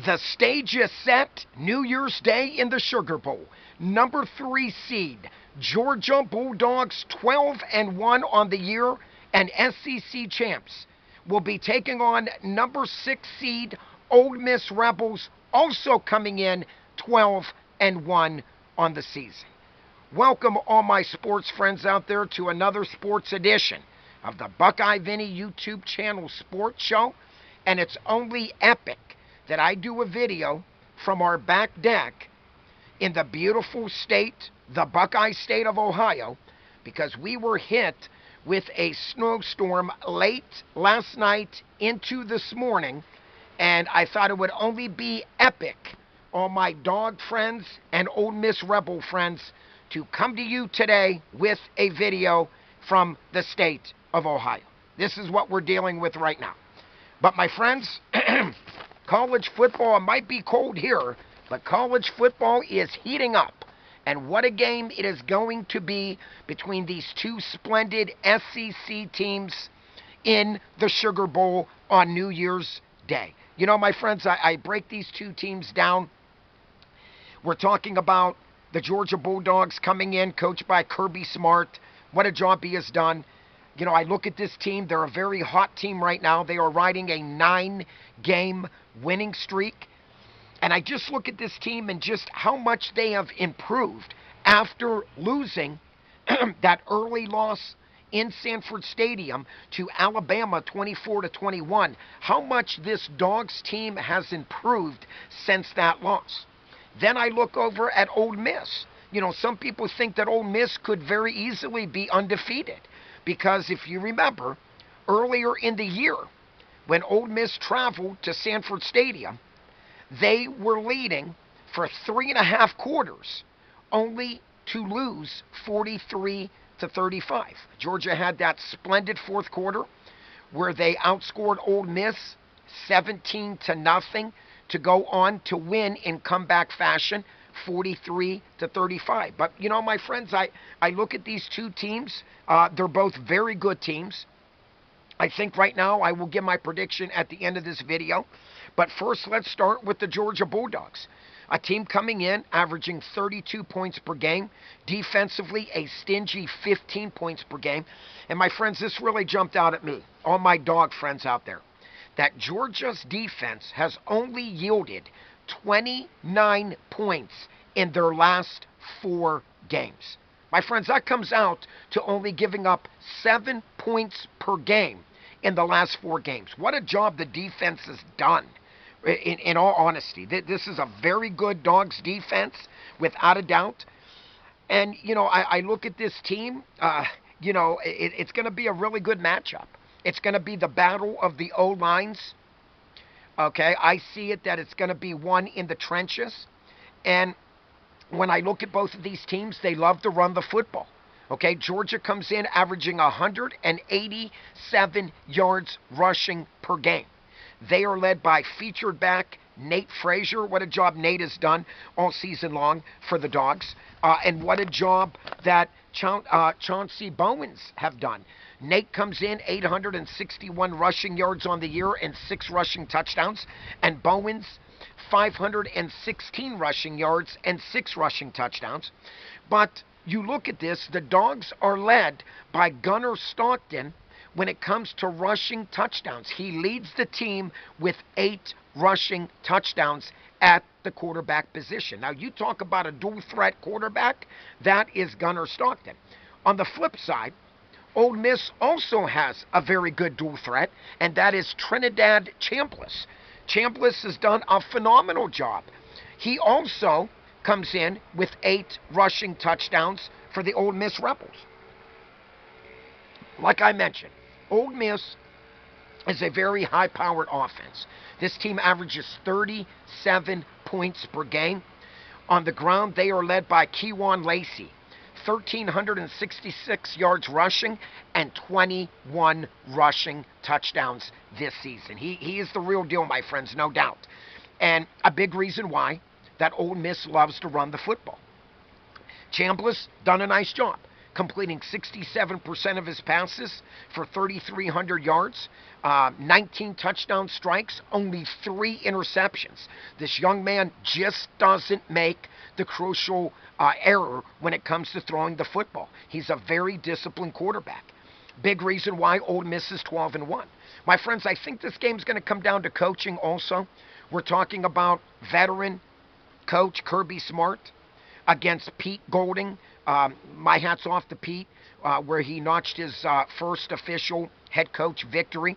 The stage is set. New Year's Day in the Sugar Bowl. Number 3 seed, Georgia Bulldogs, 12-1 on the year, and SEC champs, will be taking on number 6 seed, Ole Miss Rebels, also coming in 12-1 on the season. Welcome all my sports friends out there to another sports edition of the Buckeye Vinnie YouTube channel sports show, and it's only epic that I do a video from our back deck in the beautiful state, the Buckeye state of Ohio, because we were hit with a snowstorm late last night into this morning, and I thought it would only be epic, all my dog friends and Ole Miss Rebel friends, to come to you today with a video from the state of Ohio. This is what we're dealing with right now. But my friends, college football, it might be cold here, but college football is heating up. And what a game it is going to be between these two splendid SEC teams in the Sugar Bowl on New Year's Day. You know, my friends, I break these two teams down. We're talking about the Georgia Bulldogs coming in, coached by Kirby Smart. What a job he has done. You know, I look at this team. They're a very hot team right now. They are riding a 9-game winning streak. And I just look at this team and just how much they have improved after losing that early loss in Sanford Stadium to Alabama 24-21. How much this Dogs team has improved since that loss. Then I look over at Ole Miss. You know, some people think that Ole Miss could very easily be undefeated. Because if you remember, earlier in the year, when Ole Miss traveled to Sanford Stadium, they were leading for 3.5 quarters, only to lose 43-35. Georgia had that splendid fourth quarter where they outscored Ole Miss 17-0 to go on to win in comeback fashion, 43-35. But, you know, my friends, I look at these two teams. They're both very good teams. I think right now I will give my prediction at the end of this video. But first, let's start with the Georgia Bulldogs. A team coming in, averaging 32 points per game. Defensively, a stingy 15 points per game. And my friends, this really jumped out at me, all my dog friends out there, that Georgia's defense has only yielded 29 points in their last 4 games. My friends, that comes out to only giving up 7 points per game in the last 4 games. What a job the defense has done, in all honesty. This is a very good Dogs defense, without a doubt. And, you know, I look at this team, you know, it's going to be a really good matchup. It's going to be the battle of the O-lines. Okay, I see it that it's going to be one in the trenches. And when I look at both of these teams, they love to run the football. Okay, Georgia comes in averaging 187 yards rushing per game. They are led by featured back Nate Frazier. What a job Nate has done all season long for the Dogs. And what a job that Chauncey Bowens have done. Nate comes in 861 rushing yards on the year and 6 rushing touchdowns. And Bowens, 516 rushing yards and 6 rushing touchdowns. But you look at this, the Dogs are led by Gunnar Stockton when it comes to rushing touchdowns. He leads the team with 8 rushing touchdowns at the quarterback position. Now, you talk about a dual-threat quarterback, that is Gunnar Stockton. On the flip side, Ole Miss also has a very good dual threat, and that is Trinidad Chambliss. Chambliss has done a phenomenal job. He also comes in with 8 rushing touchdowns for the Ole Miss Rebels. Like I mentioned, Ole Miss is a very high-powered offense. This team averages 37 points per game. On the ground, they are led by Kewan Lacey, 1,366 yards rushing and 21 rushing touchdowns this season. He is the real deal, my friends, no doubt. And a big reason why that Ole Miss loves to run the football. Chambliss done a nice job. completing 67% of his passes for 3,300 yards, 19 touchdown strikes, only 3 interceptions. This young man just doesn't make the crucial error when it comes to throwing the football. He's a very disciplined quarterback. Big reason why Ole Miss is 12-1. My friends, I think this game's going to come down to coaching also. We're talking about veteran coach Kirby Smart against Pete Golding. My hat's off to Pete, where he notched his first official head coach victory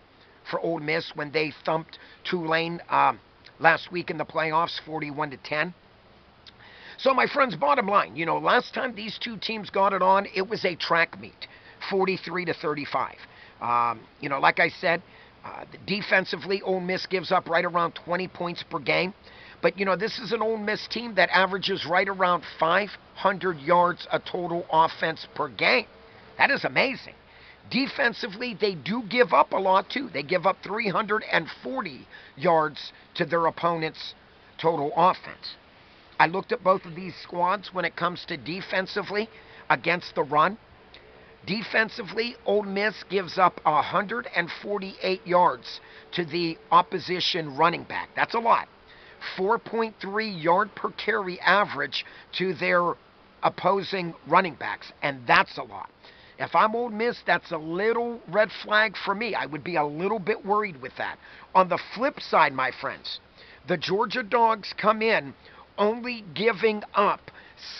for Ole Miss when they thumped Tulane last week in the playoffs, 41-10. So, my friends, bottom line, last time these two teams got it on, it was a track meet, 43-35. Like I said, defensively, Ole Miss gives up right around 20 points per game. But, this is an Ole Miss team that averages right around 500 yards a total offense per game. That is amazing. Defensively, they do give up a lot, too. They give up 340 yards to their opponent's total offense. I looked at both of these squads when it comes to defensively against the run. Defensively, Ole Miss gives up 148 yards to the opposition running back. That's a lot. 4.3 yard per carry average to their opposing running backs, and that's a lot. If I'm Ole Miss, that's a little red flag for me. I would be a little bit worried with that. On the flip side, my friends, the Georgia Dogs come in only giving up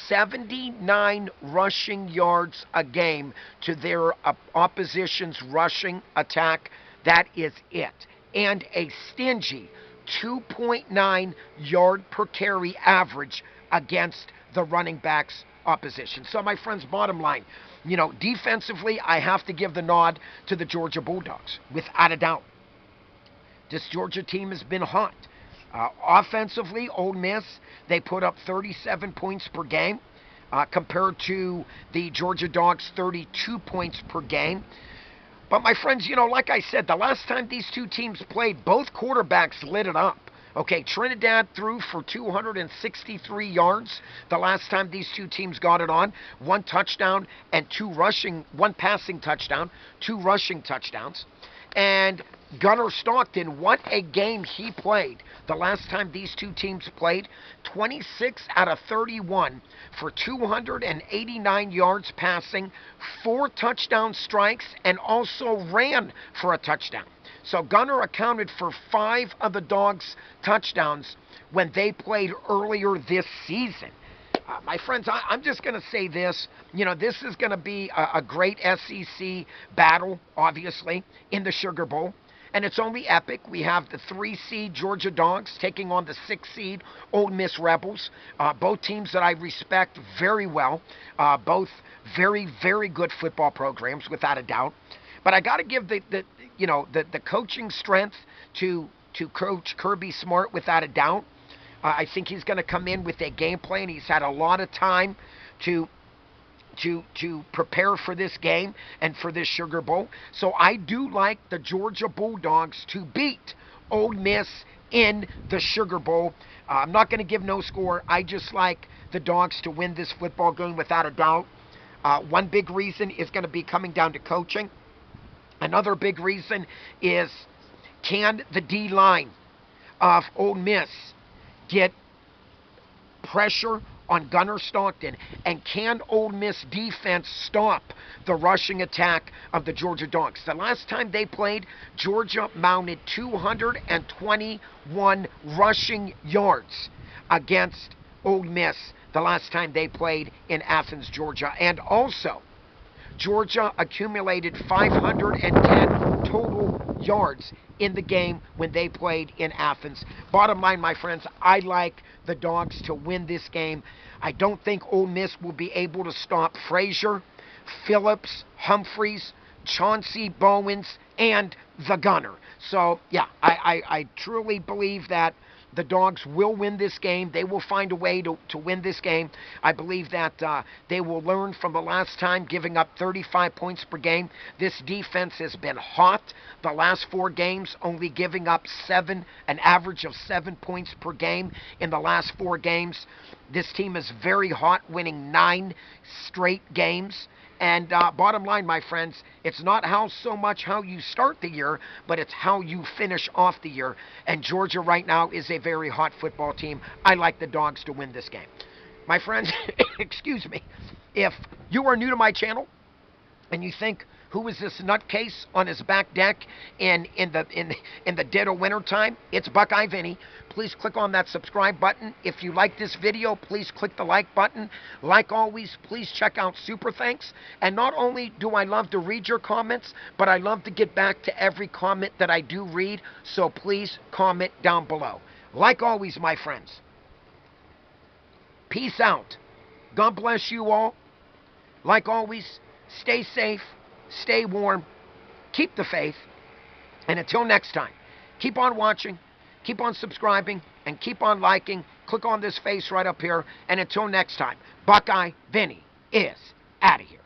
79 rushing yards a game to their opposition's rushing attack. That is it. And a stingy 2.9 yard per carry average against the running back's opposition. So, my friends, bottom line, defensively, I have to give the nod to the Georgia Bulldogs, without a doubt. This Georgia team has been hot. Offensively, Ole Miss, they put up 37 points per game compared to the Georgia Dogs' 32 points per game. But, my friends, like I said, the last time these two teams played, both quarterbacks lit it up. Okay, Trinidad threw for 263 yards the last time these two teams got it on. 1 touchdown and 1 passing touchdown, 2 rushing touchdowns. And Gunnar Stockton, what a game he played the last time these two teams played. 26 out of 31 for 289 yards passing, 4 touchdown strikes, and also ran for a touchdown. So Gunnar accounted for 5 of the Dogs' touchdowns when they played earlier this season. My friends, I'm just going to say this. This is going to be a great SEC battle, obviously, in the Sugar Bowl. And it's only epic. We have the 3-seed Georgia Dogs taking on the 6-seed Ole Miss Rebels. Both teams that I respect very well. Both very, very good football programs, without a doubt. But I got to give the coaching strength to Coach Kirby Smart, without a doubt. I think he's going to come in with a game plan. He's had a lot of time to prepare for this game and for this Sugar Bowl. So I do like the Georgia Bulldogs to beat Ole Miss in the Sugar Bowl. I'm not going to give no score. I just like the Dogs to win this football game, without a doubt. One big reason is going to be coming down to coaching. Another big reason is, can the D-line of Ole Miss get pressure on Gunnar Stockton, and can Ole Miss defense stop the rushing attack of the Georgia Dogs? The last time they played, Georgia mounted 221 rushing yards against Ole Miss the last time they played in Athens, Georgia. And also, Georgia accumulated 510 total yards in the game when they played in Athens. Bottom line, my friends, I like the Dogs to win this game. I don't think Ole Miss will be able to stop Frazier, Phillips, Humphreys, Chauncey Bowens, and the Gunner. So, yeah, I truly believe that the Dogs will win this game. They will find a way to win this game. I believe that they will learn from the last time, giving up 35 points per game. This defense has been hot the last 4 games, only giving up an average of 7 points per game in the last 4 games. This team is very hot, winning 9 straight games. And bottom line, my friends, it's not so much how you start the year, but it's how you finish off the year. And Georgia right now is a very hot football team. I like the Dogs to win this game. My friends, excuse me, if you are new to my channel and you think, who is this nutcase on his back deck in the dead of winter time? It's Buckeye Vinny. Please click on that subscribe button. If you like this video, please click the like button. Like always, please check out Super Thanks. And not only do I love to read your comments, but I love to get back to every comment that I do read. So please comment down below. Like always, my friends, peace out. God bless you all. Like always, stay safe. Stay warm, keep the faith, and until next time, keep on watching, keep on subscribing, and keep on liking. Click on this face right up here, and until next time, Buckeye Vinny is out of here.